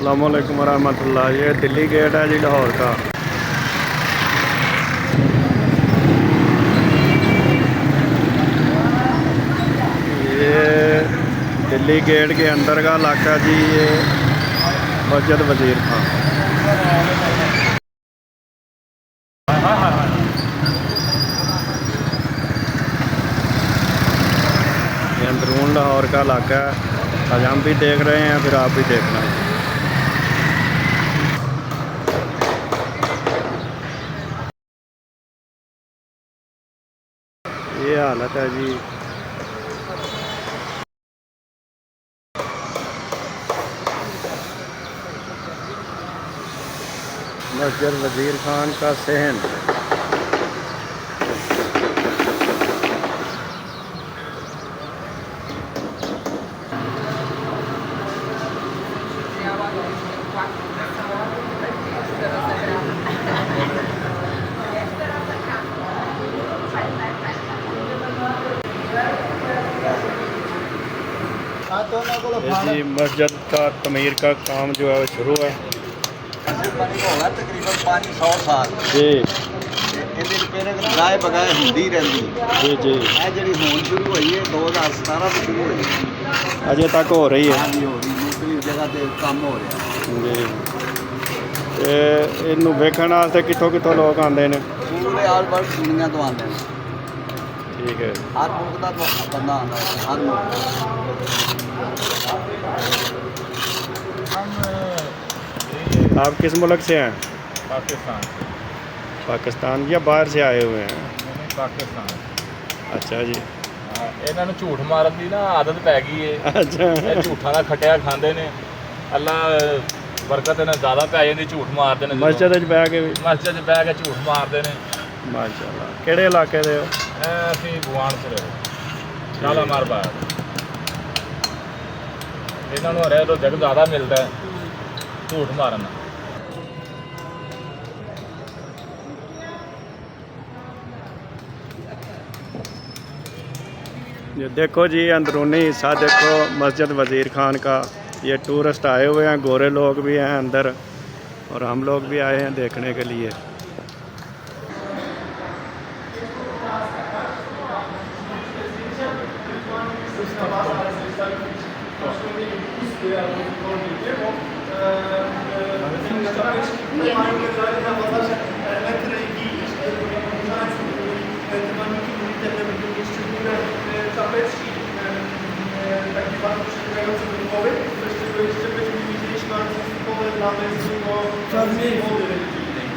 अस्सलामुअलैकुम वरहमतुल्लाह। ये दिल्ली गेट है जी लाहौर का। ये दिल्ली गेट के अंदर का इलाका जी, ये मस्जिद वज़ीर खान। ये अंदरून लाहौर का इलाका है। आज हम भी देख रहे हैं, फिर आप भी देखना है। ये हालत है जी। मस्जिद वज़ीर खान का सहन। जी मस्जिद का तमीर का काम जो है शुरू है तकरीबन 500 साल जी। बगाए बगाए होंदी रही जी जी। जी होनी शुरू हुई है 2017 से शुरू हुई अजे तक हो रही है। हाँ जी, हो रही मुख्तलिफ जगह से काम हो रहा जी। इनू वेखण वास्ते कितों कितों लोग आते हैं? पूरे आल वर्ल्ड दुनिया तो आते हैं। ठीक है। हर मुल्क का बंदा आता है, हर मुल्क। आप किस मुल्क से हैं? पाकिस्तान। पाकिस्तान या बाहर से आए हुए हैं? पाकिस्तान। अच्छा जी। ਇਹਨਾਂ ਨੂੰ ਝੂਠ ਮਾਰਨ ਦੀ ਨਾ ਆਦਤ ਪੈ ਗਈ ਏ। अच्छा। ਇਹ ਝੂਠਾਂ ਦਾ ਖਟਿਆ ਖਾਂਦੇ ਨੇ। ਅੱਲਾ ਬਰਕਤ ਇਹਨਾਂ ਜ਼ਿਆਦਾ ਪੈ ਜਾਂਦੀ, ਝੂਠ ਮਾਰਦੇ ਨੇ। मस्जिद च बह के भी ਮਸਜਿਦ 'ਚ ਬਹਿ ਕੇ ਝੂਠ ਮਾਰਦੇ ਨੇ। माशाल्लाह। किहड़े इलाके दे हो? ਇਹ ਅਸੀਂ ਭਗਵਾਨਪੁਰ ਸ਼ਾਲਾਮਾਰ ਬਾਗ। ਇਹਨਾਂ ਨੂੰ ਰਹਿ ਰੋਜ਼ਕ ਜ਼ਿਆਦਾ ਮਿਲਦਾ ਹੈ ਝੂਠ ਮਾਰਨ ਨਾਲ। ये देखो जी अंदरूनी हिस्सा देखो मस्जिद वज़ीर खान का। ये टूरिस्ट आए हुए हैं, गोरे लोग भी हैं अंदर और हम लोग भी आए हैं देखने के लिए। Taki bardzo przebiegający duchowy, też tego jeszcze będziemy widzieć narcystykowe dla męskiej wody religijnej.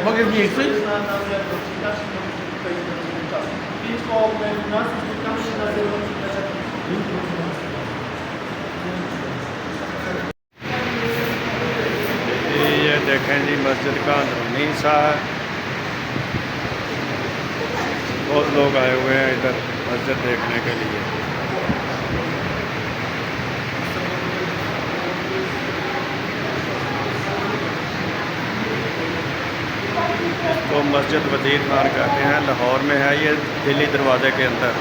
Mogę mniejszy? Na zewnątrz, inaczej nie możemy tutaj spędzić czas. 5 koło nas spotkamy się na zewnątrz i też ये देखें जी मस्जिद का अंदरूनी हिस्सा है। बहुत लोग आए हुए हैं इधर मस्जिद देखने के लिए। इसको मस्जिद वज़ीर खान कहते हैं, लाहौर में है ये, दिल्ली दरवाजे के अंदर।